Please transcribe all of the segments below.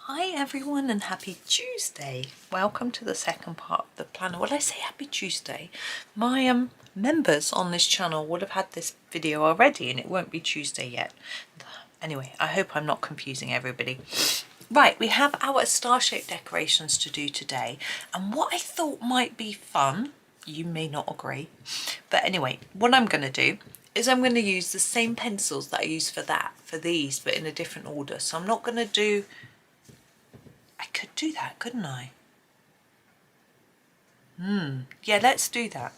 Hi everyone and happy Tuesday. Welcome to the second part of the planner. Well, I say happy Tuesday. My members on this channel would have had this video already and it won't be Tuesday yet. Anyway, I hope I'm not confusing everybody. Right, we have our star-shaped decorations to do today, and what I thought might be fun, you may not agree, but anyway, what I'm going to do is I'm going to use the same pencils that I used for these, but in a different order. So I'm not going to do, I could do that, couldn't I? Yeah, let's do that.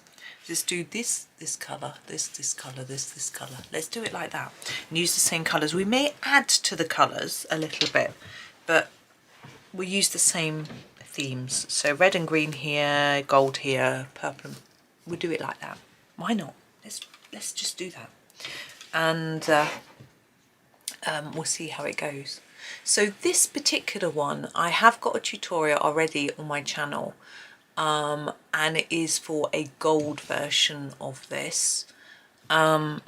Just do this colour, this colour, this colour. Let's do it like that and use the same colours. We may add to the colours a little bit, but we use the same themes. So red and green here, gold here, purple. We'll do it like that. Why not? Let's just do that. And we'll see how it goes. So this particular one, I have got a tutorial already on my channel. And it is for a gold version of this, and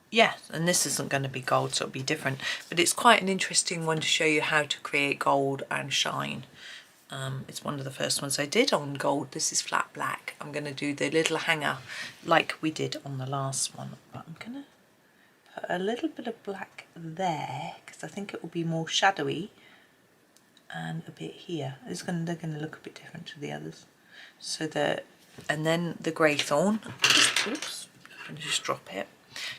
yeah, and this isn't going to be gold, so it'll be different, but it's quite an interesting one to show you how to create gold and shine. It's one of the first ones I did on gold. This is flat black. I'm going to do the little hanger like we did on the last one, but I'm going to put a little bit of black there because I think it will be more shadowy. And a bit here. They're going to look a bit different to the others. So and then the greythorn. Oops, I'm going to just drop it,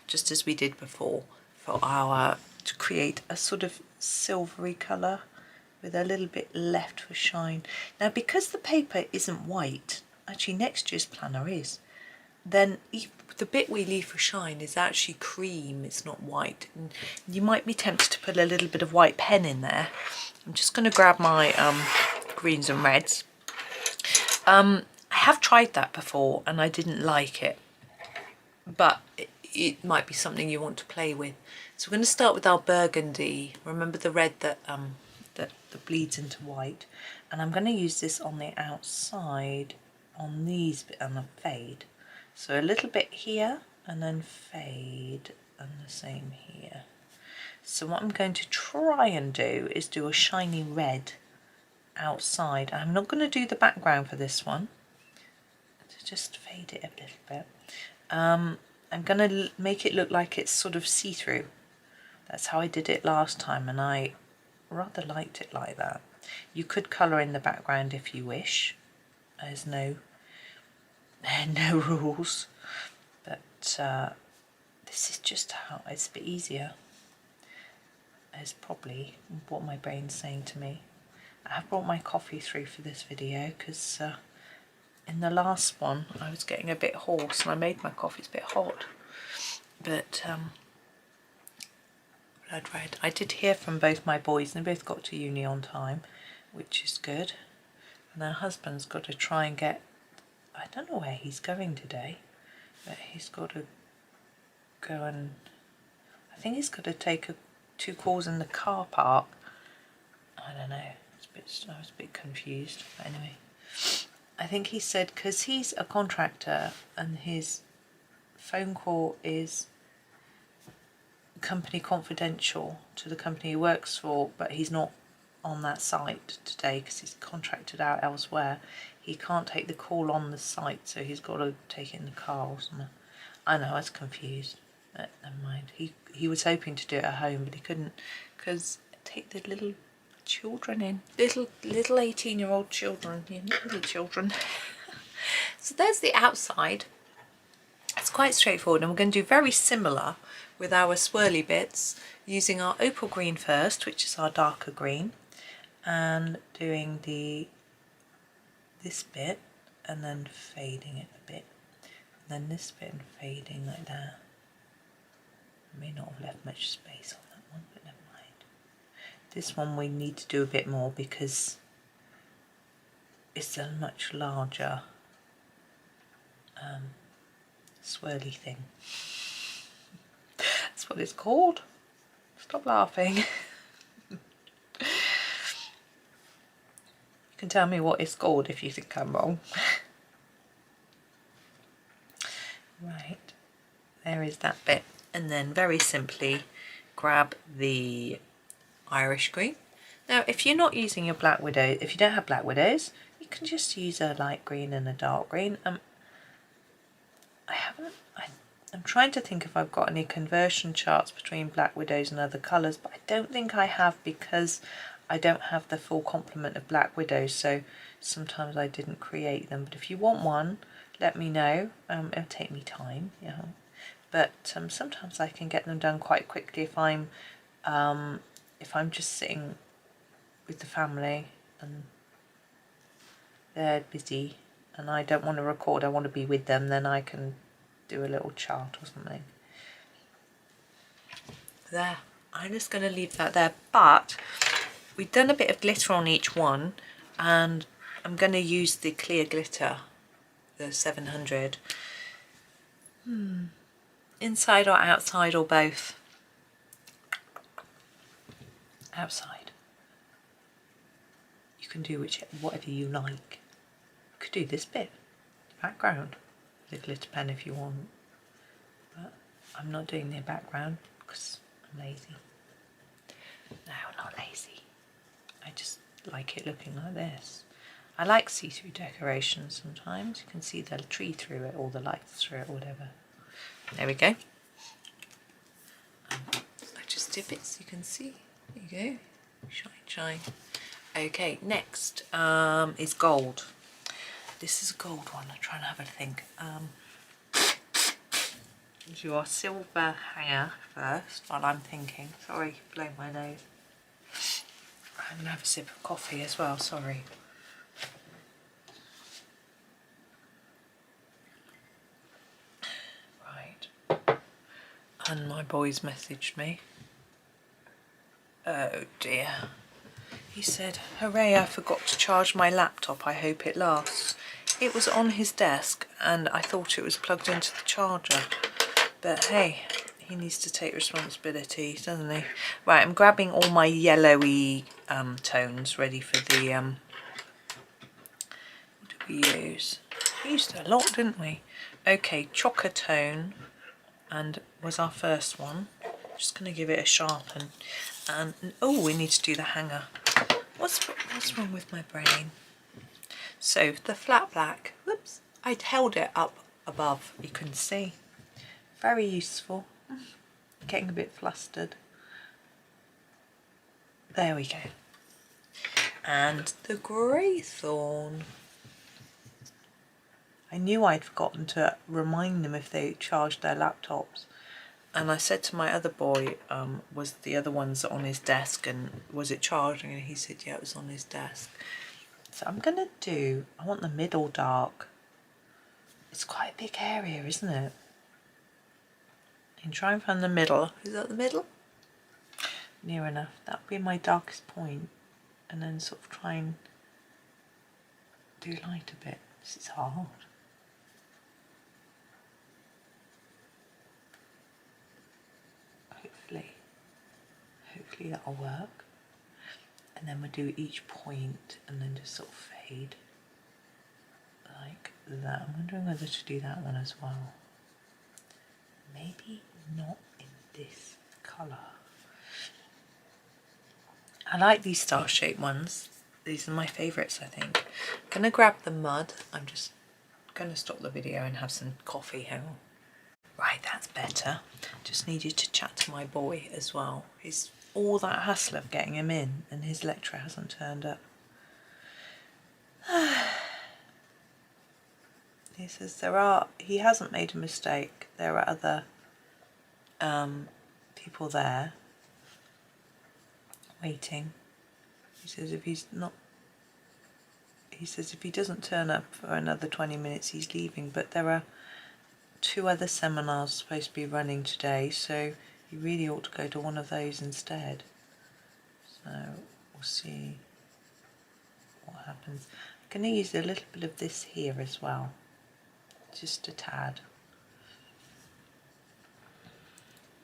just as we did before, for to create a sort of silvery colour with a little bit left for shine. Now, because the paper isn't white, actually next year's planner is, then the bit we leave for shine is actually cream, it's not white. And you might be tempted to put a little bit of white pen in there. I'm just going to grab my greens and reds. I have tried that before and I didn't like it, but it might be something you want to play with. So we're going to start with our burgundy. Remember the red that bleeds into white, and I'm going to use this on the outside on these and the fade. So a little bit here and then fade, and the same here. So what I'm going to try and do is do a shiny red outside. I'm not going to do the background for this one, to just fade it a little bit. I'm going to make it look like it's sort of see-through. That's how I did it last time, and I rather liked it like that. You could colour in the background if you wish. There's no rules, but this is just how it's a bit easier. Is probably what my brain's saying to me. I have brought my coffee through for this video because in the last one I was getting a bit hoarse and I made my coffee a bit hot. But blood red. I did hear from both my boys and they both got to uni on time, which is good. And their husband's got to try and get, I don't know where he's going today, but he's got to go and, I think he's got to take 2 calls in the car park. I don't know, I was a bit confused, but anyway. I think he said because he's a contractor and his phone call is company confidential to the company he works for, but he's not on that site today because he's contracted out elsewhere. He can't take the call on the site, so he's got to take it in the car or something. I know, I was confused. But never mind. He was hoping to do it at home, but he couldn't because take the little children in. Little 18-year-old children. Yeah, not little children. So there's the outside. It's quite straightforward, and we're going to do very similar with our swirly bits, using our opal green first, which is our darker green, and doing this bit and then fading it a bit, and then this bit and fading like that. I may not have left much space on that one, but never mind. This one we need to do a bit more because it's a much larger swirly thing. That's what it's called. Stop laughing. You can tell me what it's called if you think I'm wrong. Right, there is that bit. And then very simply grab the Irish green. Now if you're not using your black widow, if you don't have black widows, you can just use a light green and a dark green. I'm trying to think if I've got any conversion charts between black widows and other colours, but I don't think I have because I don't have the full complement of black widows, so sometimes I didn't create them. But if you want one, let me know. It'll take me time, yeah. But sometimes I can get them done quite quickly if I'm just sitting with the family and they're busy and I don't want to record, I want to be with them, then I can do a little chart or something. There, I'm just going to leave that there, but we've done a bit of glitter on each one and I'm going to use the clear glitter, the 700. Inside or outside or both? Outside. You can do whatever you like. You could do this bit, the background, with a glitter pen if you want. But I'm not doing the background because I'm lazy. No, I'm not lazy. I just like it looking like this. I like see-through decorations sometimes. You can see the tree through it, or the lights through it, or whatever. There we go. I just dip it so you can see. There you go. Shine, shine. Okay, next is gold. This is a gold one. I'm trying to have a think. Do your silver hanger first while I'm thinking. Sorry, blow my nose. I'm going to have a sip of coffee as well, sorry. Right. And my boys messaged me. Oh dear. He said, hooray, I forgot to charge my laptop, I hope it lasts. It was on his desk and I thought it was plugged into the charger. But hey, he needs to take responsibility, doesn't he? Right, I'm grabbing all my yellowy tones ready for the, what did we use? We used a lot, didn't we? Okay, chocotone and was our first one. Just going to give it a sharpen. And oh, we need to do the hanger. What's wrong with my brain? So the flat black, whoops, I'd held it up above, you can see. Very useful. Getting a bit flustered. There we go. And the greythorn. I knew I'd forgotten to remind them if they charged their laptops. And I said to my other boy, was the other ones on his desk and was it charging? And he said, yeah, it was on his desk. So I'm going to do, I want the middle dark. It's quite a big area, isn't it? You can try and find the middle. Is that the middle? Near enough. That would be my darkest point. And then sort of try and do light a bit. This is hard. Hopefully that'll work. And then we'll do each point and then just sort of fade like that. I'm wondering whether to do that one as well. Maybe not in this colour. I like these star-shaped ones. These are my favourites, I think. I'm going to grab the mud. I'm just going to stop the video and have some coffee. Hang on. Right, that's better. Just needed to chat to my boy as well. He's all that hassle of getting him in and his lecturer hasn't turned up. He says he hasn't made a mistake. There are other people there waiting. He says if he doesn't turn up for another 20 minutes he's leaving, but there are 2 other seminars supposed to be running today, so you really ought to go to one of those instead. So we'll see what happens. I'm going to use a little bit of this here as well, just a tad.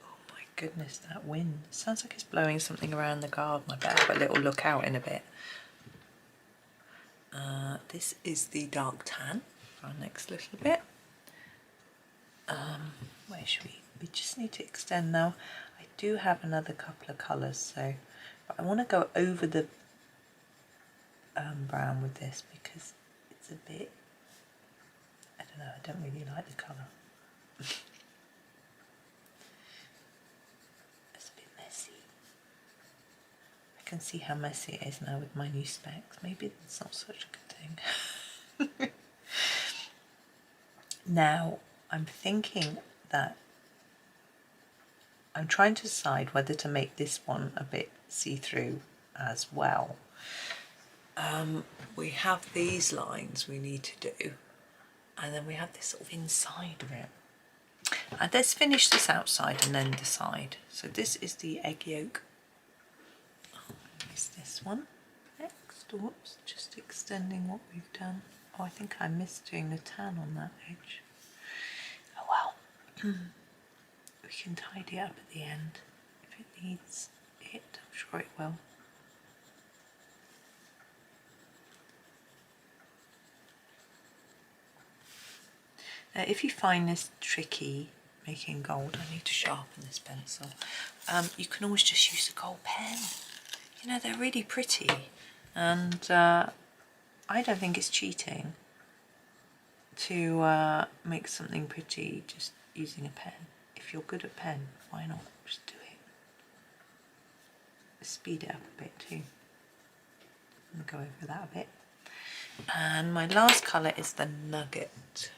Oh my goodness, that wind. It sounds like it's blowing something around the garden. I better have a little look out in a bit. This is the dark tan for our next little bit. Where should we We just need to extend now. I do have another couple of colours, so but I want to go over the brown with this because it's a bit, I don't know, I don't really like the colour. It's a bit messy. I can see how messy it is now with my new specs. Maybe it's not such a good thing. Now I'm thinking that I'm trying to decide whether to make this one a bit see-through as well. We have these lines we need to do, and then we have this sort of inside of it. And let's finish this outside and then decide. So this is the egg yolk. Is this one next? Whoops, just extending what we've done. Oh, I think I missed doing the tan on that edge. Oh well. We can tidy up at the end if it needs it. I'm sure it will. Now, if you find this tricky making gold, I need to sharpen this pencil. You can always just use a gold pen. You know, they're really pretty, and I don't think it's cheating to make something pretty just using a pen. If you're good at pen, why not just do it? Speed it up a bit too. I'm going to go over that a bit. And my last colour is the nugget.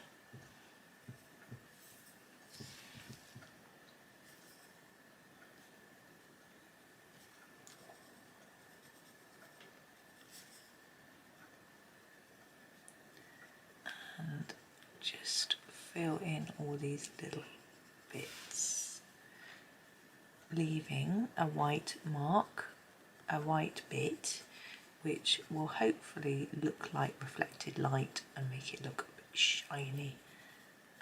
And just fill in all these little bits, leaving a white mark, a white bit, which will hopefully look like reflected light and make it look a bit shiny,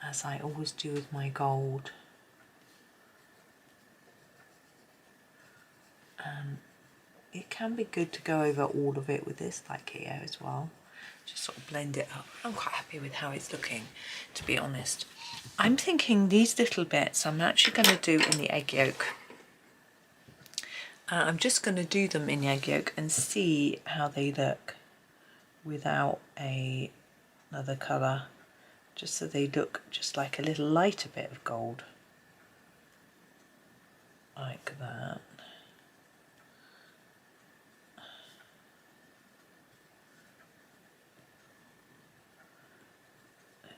as I always do with my gold. It can be good to go over all of it with this, like here as well. Just sort of blend it up. I'm quite happy with how it's looking, to be honest. I'm thinking these little bits I'm actually going to do in the egg yolk. I'm just going to do them in the egg yolk and see how they look without another colour, just so they look just like a little lighter bit of gold, like that.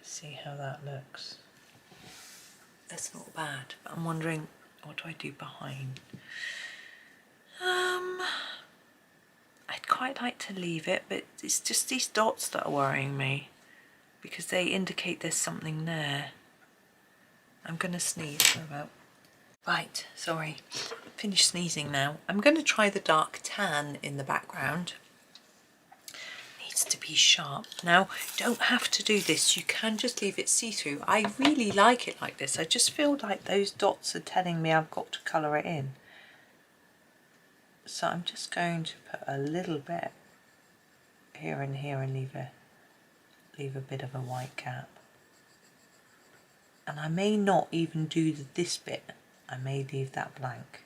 See how that looks. That's not bad, but I'm wondering, what do I do behind? I'd quite like to leave it, but it's just these dots that are worrying me because they indicate there's something there. I'm going to sneeze for about... Right, sorry, finished sneezing now. I'm going to try the dark tan in the background. To be sharp. Now, you don't have to do this, you can just leave it see-through. I really like it like this. I just feel like those dots are telling me I've got to colour it in. So I'm just going to put a little bit here and here and leave a bit of a white gap. And I may not even do this bit, I may leave that blank.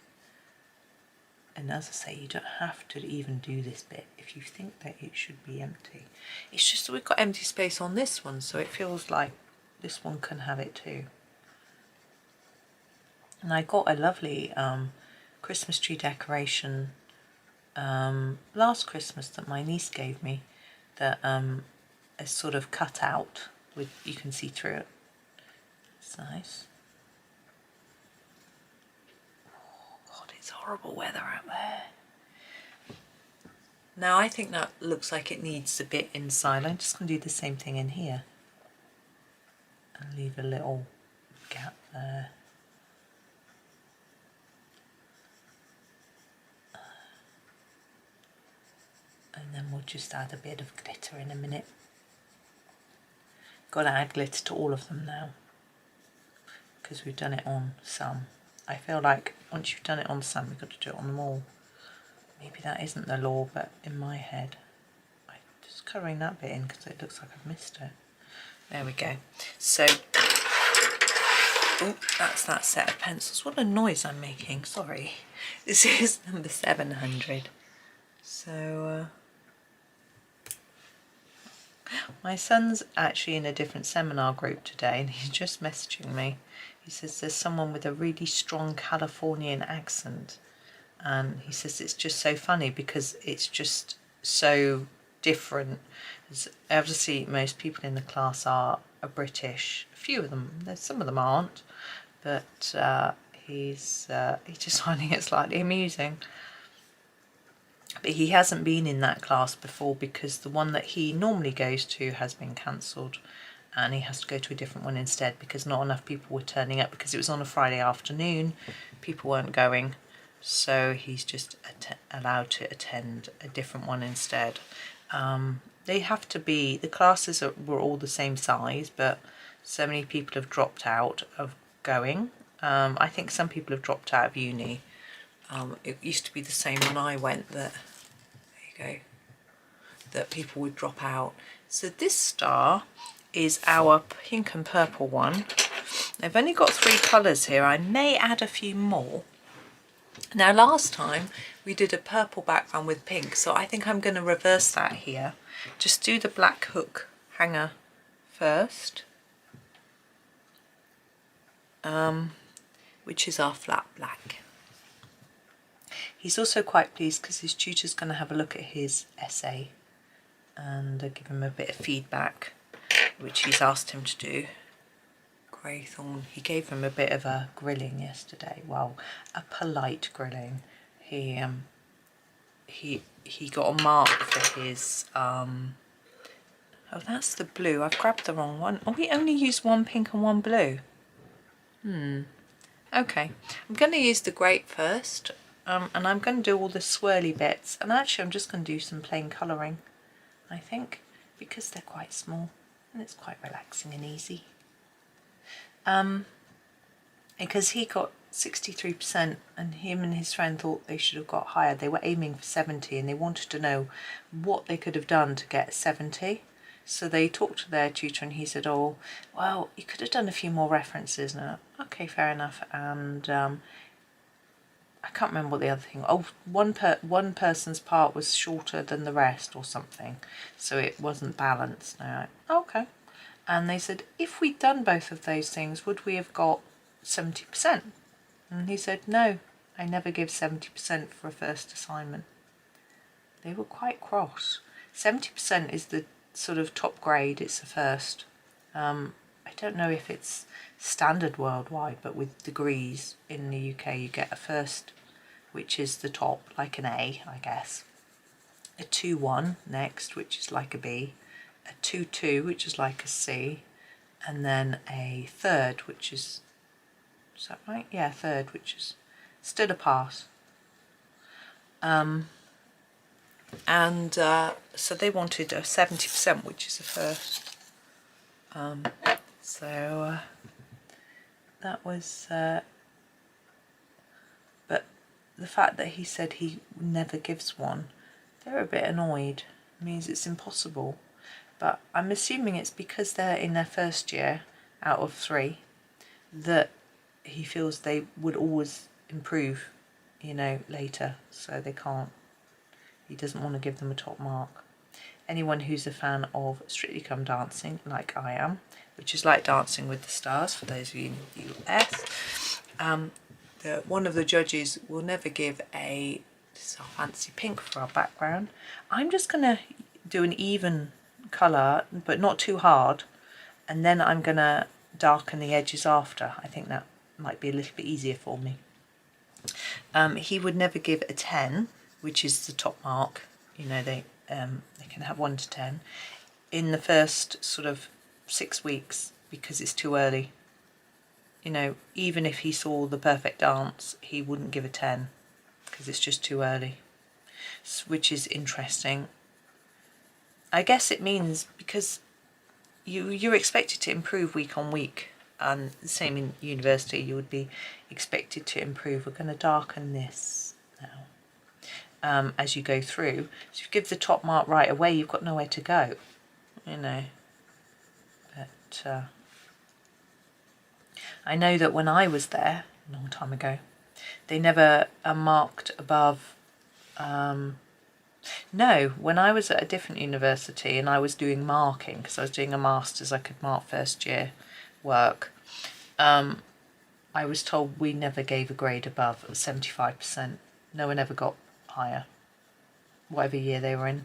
And as I say, you don't have to even do this bit if you think that it should be empty. It's just that we've got empty space on this one, so it feels like this one can have it too. And I got a lovely Christmas tree decoration last Christmas that my niece gave me that is sort of cut out, with you can see through it. It's nice. It's horrible weather out there. Now I think that looks like it needs a bit inside. I'm just going to do the same thing in here and leave a little gap there. And then we'll just add a bit of glitter in a minute. Got to add glitter to all of them now because we've done it on some. I feel like once you've done it on some, you've got to do it on them all. Maybe that isn't the law, but in my head, I'm just colouring that bit in because it looks like I've missed it. There we go. So Oh, that's that set of pencils. What a noise I'm making, sorry. This is number 700. So, my son's actually in a different seminar group today and he's just messaging me. He says there's someone with a really strong Californian accent. And he says it's just so funny because it's just so different. Obviously, most people in the class are British. A few of them, some of them aren't, but he's just finding it slightly amusing. But he hasn't been in that class before because the one that he normally goes to has been cancelled, and he has to go to a different one instead because not enough people were turning up because it was on a Friday afternoon. People weren't going. So he's just allowed to attend a different one instead. They have to be, the classes were all the same size, but so many people have dropped out of going. I think some people have dropped out of uni. It used to be the same when I went that, there you go, that people would drop out. So this star is our pink and purple one. I've only got 3 colours here. I may add a few more. Now last time we did a purple background with pink, so I think I'm going to reverse that here. Just do the black hook hanger first, which is our flat black. He's also quite pleased because his tutor's going to have a look at his essay and give him a bit of feedback, which he's asked him to do. Greythorn. He gave him a bit of a grilling yesterday. Well, a polite grilling. He got a mark for his oh, that's the blue. I've grabbed the wrong one. Oh, we only used 1 pink and 1 blue. Okay, I'm going to use the grape first, and I'm going to do all the swirly bits, and actually I'm just going to do some plain colouring, I think, because they're quite small and it's quite relaxing and easy. Because he got 63% and him and his friend thought they should have got higher. They were aiming for 70 and they wanted to know what they could have done to get 70. So they talked to their tutor and he said, oh, well, you could have done a few more references. No, okay, fair enough. And I can't remember what the other thing. Oh, one person's part was shorter than the rest or something, so it wasn't balanced. No, okay. And they said, if we'd done both of those things, would we have got 70%? And he said, no, I never give 70% for a first assignment. They were quite cross. 70% is the sort of top grade, it's the first. I don't know if it's standard worldwide, but with degrees in the UK you get a first, which is the top, like an A, I guess. A 2-1 next, which is like a B. A 2-2, which is like a C, and then a third, which is that right? Yeah, third, which is still a pass. So they wanted a 70%, which is a first. That was, but the fact that he said he never gives one, they're a bit annoyed. It means it's impossible. But I'm assuming it's because they're in their first year out of 3 that he feels they would always improve, you know, later. So they can't, he doesn't want to give them a top mark. Anyone who's a fan of Strictly Come Dancing, like I am, which is like Dancing with the Stars for those of you in the US, one of the judges will never give this is our fancy pink for our background. I'm just going to do an even colour, but not too hard, and then I'm going to darken the edges after. I think that might be a little bit easier for me. He would never give a 10, which is the top mark. You know, they can have 1 to 10 in the first sort of 6 weeks because it's too early. You know, even if he saw the perfect dance, he wouldn't give a 10 because it's just too early, which is interesting. I guess it means because you're expected to improve week on week, and the same in university, you would be expected to improve. We're going to darken this now as you go through. So if you give the top mark right away, you've got nowhere to go, you know. But I know that when I was there, a long time ago, they never marked above, no, when I was at a different university and I was doing marking, because I was doing a master's, I could mark first year work, I was told we never gave a grade above 75%. No one ever got higher, whatever year they were in.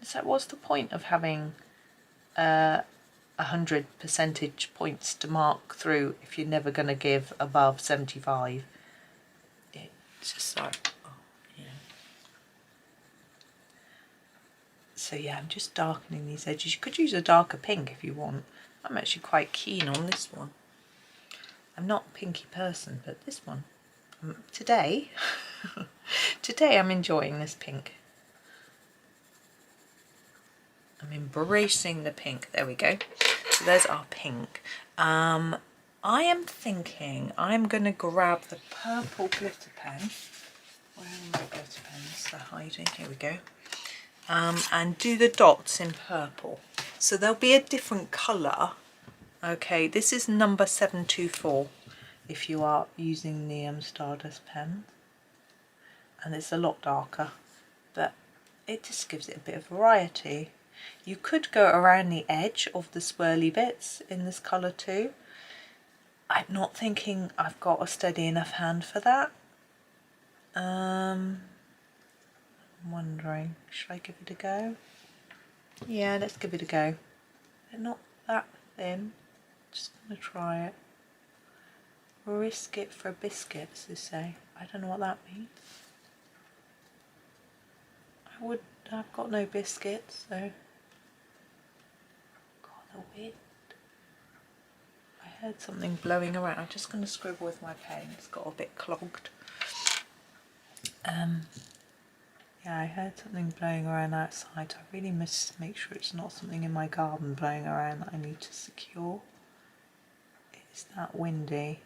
So what's the point of having 100 percentage points to mark through if you're never going to give above 75? It's just like, oh, yeah. So yeah, I'm just darkening these edges. You could use a darker pink if you want. I'm actually quite keen on this one. I'm not a pinky person, but this one, today, today I'm enjoying this pink. I'm embracing the pink. There we go. So there's our pink. I am thinking I'm going to grab the purple glitter pen. Where are my glitter pens? They're hiding. Here we go. And do the dots in purple. So there'll be a different colour. Okay, this is number 724 if you are using the Stardust pen. And it's a lot darker, but it just gives it a bit of variety. You could go around the edge of the swirly bits in this colour too. I'm not thinking I've got a steady enough hand for that. I'm wondering, should I give it a go? Yeah, let's give it a go. They're not that thin. Just going to try it. Risk it for a biscuit, as they say. I don't know what that means. I've got no biscuits, so. God, the wind. I heard something blowing around. I'm just going to scribble with my pen. It's got a bit clogged. Yeah, I heard something blowing around outside. I really must make sure it's not something in my garden blowing around that I need to secure. It's that windy.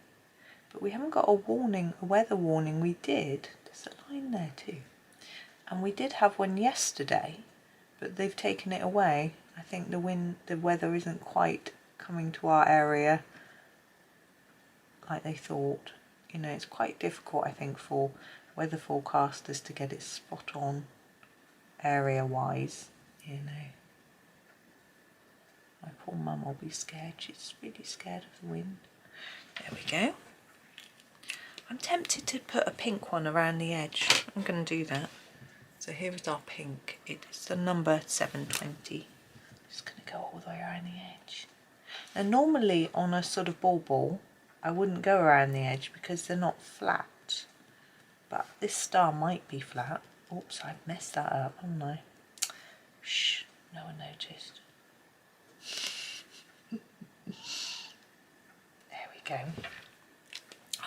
But we haven't got a warning, a weather warning. We did. There's a line there too. And we did have one yesterday, but they've taken it away. I think the weather isn't quite coming to our area like they thought. You know, it's quite difficult, I think, for weather forecasters to get it spot on area-wise, you know. My poor mum will be scared. She's really scared of the wind. There we go. I'm tempted to put a pink one around the edge. I'm going to do that. So here is our pink. It's the number 720. Just going to go all the way around the edge. Now normally on a sort of bauble, I wouldn't go around the edge because they're not flat. But this star might be flat. Oops, I've messed that up, haven't I? Shh, no one noticed. There we go.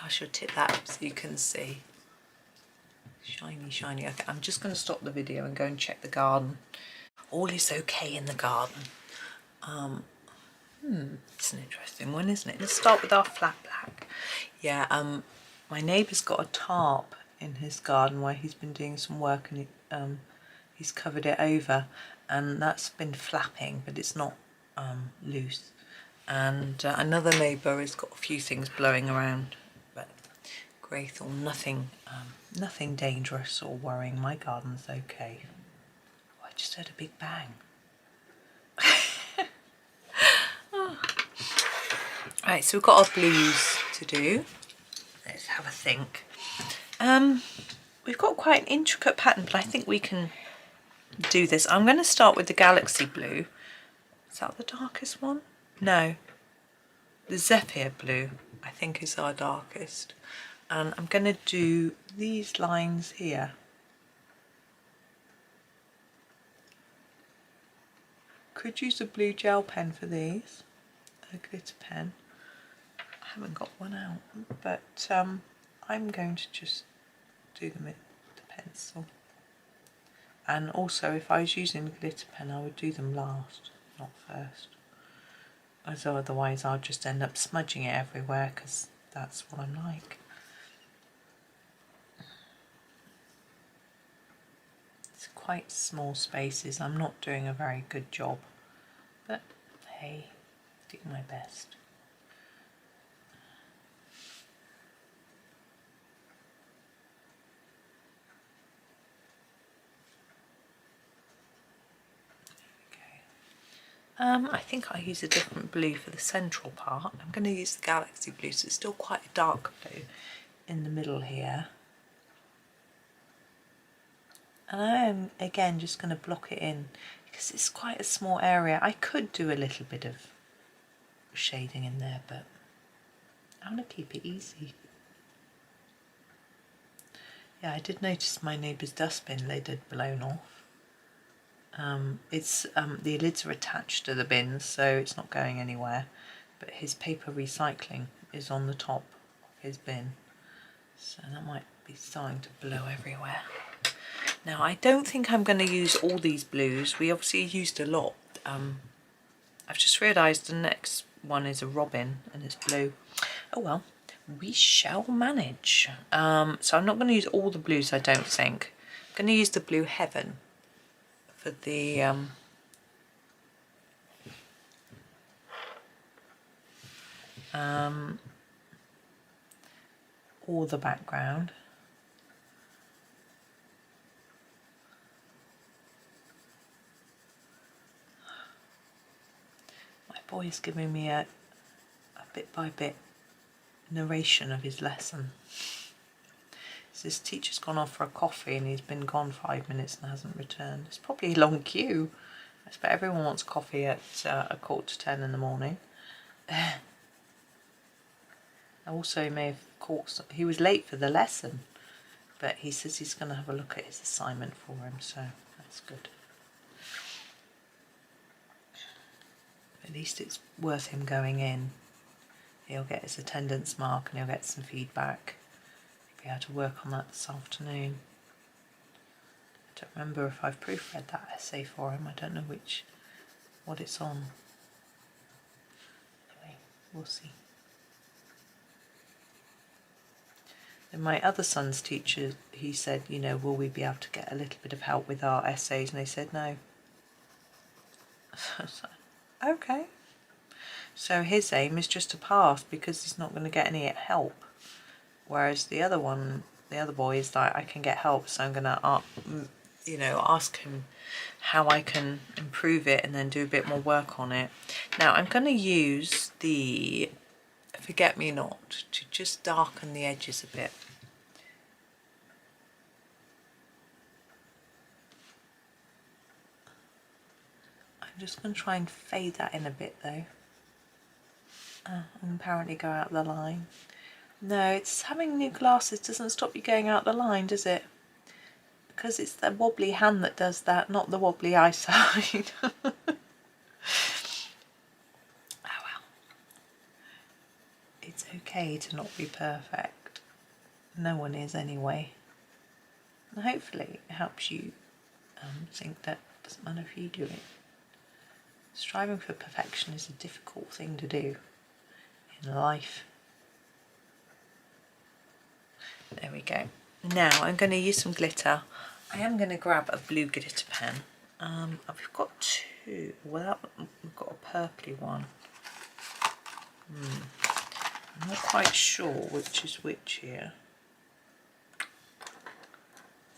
I should tip that up so you can see. Shiny, shiny. Okay, I'm just going to stop the video and go and check the garden. All is okay in the garden. It's an interesting one, isn't it? Let's start with our flat black. Yeah, my neighbour's got a tarp in his garden where he's been doing some work, and he's covered it over, and that's been flapping, but it's not loose. And another neighbour has got a few things blowing around, but greythorn, nothing dangerous or worrying. My garden's okay. Oh, I just heard a big bang. Right, so we've got our blues to do. Let's have a think. We've got quite an intricate pattern, but I think we can do this. I'm going to start with the galaxy blue. Is that the darkest one? No. The zephyr blue, I think, is our darkest. And I'm going to do these lines here. Could use a blue gel pen for these, a glitter pen. I haven't got one out, but I'm going to just do them with the pencil. And also, if I was using the glitter pen, I would do them last, not first. As otherwise I'll just end up smudging it everywhere, because that's what I'm like. It's quite small spaces. I'm not doing a very good job, but hey, do my best. I think I use a different blue for the central part. I'm going to use the galaxy blue, so it's still quite a dark blue in the middle here. And I am again just going to block it in because it's quite a small area. I could do a little bit of shading in there, but I'm going to keep it easy. Yeah, I did notice my neighbour's dustbin lid had blown off. The lids are attached to the bins, so it's not going anywhere, but his paper recycling is on the top of his bin, so that might be starting to blow everywhere. Now I don't think I'm going to use all these blues. We obviously used a lot. I've just realised the next one is a robin and it's blue. Oh well, we shall manage. So I'm not going to use all the blues, I don't think. I'm going to use the blue heaven for the or the background. My boy is giving me a bit by bit narration of his lesson. So his teacher's gone off for a coffee and he's been gone 5 minutes and hasn't returned. It's probably a long queue. I expect everyone wants coffee at 9:45 in the morning. Also, he may have caught, he was late for the lesson, but he says he's going to have a look at his assignment for him, so that's good. At least it's worth him going in. He'll get his attendance mark and he'll get some feedback. He'll be able to work on that this afternoon. I don't remember if I've proofread that essay for him. I don't know what it's on. Anyway, we'll see. And my other son's teacher, he said, you know, will we be able to get a little bit of help with our essays? And they said no. Okay. So his aim is just to pass because he's not going to get any help. Whereas the other boy is like, I can get help, so I'm going to, ask him how I can improve it and then do a bit more work on it. Now I'm going to use the Forget-Me-Not to just darken the edges a bit. I'm just going to try and fade that in a bit though. And apparently go out the line. No, it's having new glasses doesn't stop you going out the line, does it? Because it's the wobbly hand that does that, not the wobbly eyesight. Oh well. It's okay to not be perfect. No one is anyway. And hopefully it helps you think that it doesn't matter if you do it. Striving for perfection is a difficult thing to do in life. There we go. Now I'm going to use some glitter. I am going to grab a blue glitter pen. I've got two. Well, we've got a purpley one. I'm not quite sure which is which here.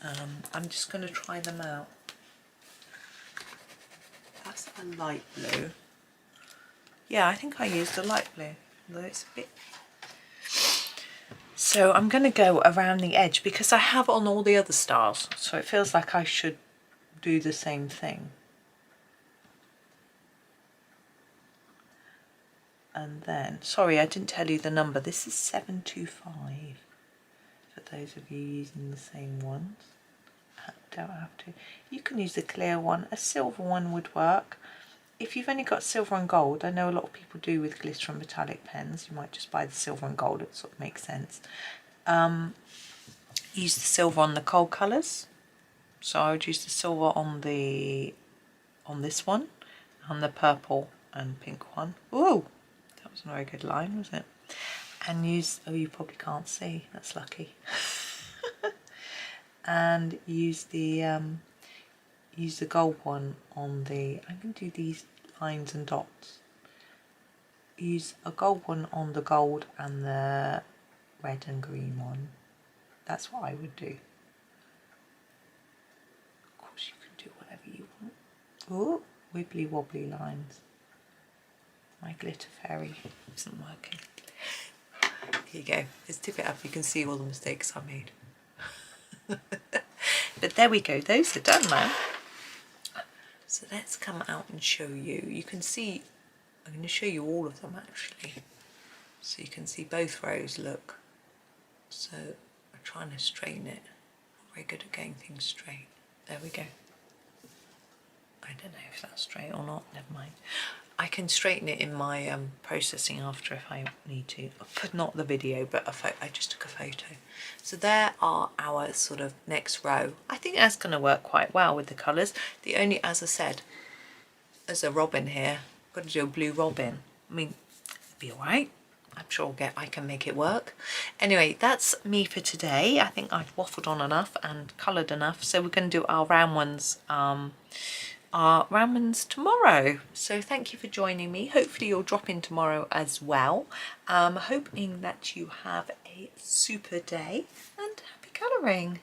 I'm just going to try them out. That's a light blue. Yeah, I think I used a light blue, although it's a bit... So I'm going to go around the edge because I have on all the other stars, so it feels like I should do the same thing. And then, sorry, I didn't tell you the number. This is 725 for those of you using the same ones. Don't have to. You can use a clear one. A silver one would work. If you've only got silver and gold, I know a lot of people do with glitter and metallic pens. You might just buy the silver and gold. It sort of makes sense. Use the silver on the cold colours. So I would use the silver on this one, and the purple and pink one. Ooh, that was a very good line, wasn't it? And use, oh, you probably can't see. That's lucky. And use the gold one on the, I'm going to do these lines and dots. Use a gold one on the gold and the red and green one. That's what I would do. Of course you can do whatever you want. Oh, wibbly wobbly lines. My glitter fairy isn't working. Here you go. Let's tip it up. You can see all the mistakes I made. But there we go. Those are done now. So let's come out and show you. You can see, I'm going to show you all of them actually. So you can see both rows, look. So I'm trying to straighten it. Not very good at getting things straight. There we go. I don't know if that's straight or not, never mind. I can straighten it in my processing after if I need to. Not the video, but I just took a photo. So there are our sort of next row. I think that's going to work quite well with the colours. The only, as I said, there's a robin here. I've got to do a blue robin. I mean, it'll be alright. I'm sure I can make it work. Anyway, that's me for today. I think I've waffled on enough and coloured enough. So we're going to do our round ones tomorrow. So thank you for joining me. Hopefully you'll drop in tomorrow as well. Hoping that you have a super day and happy colouring.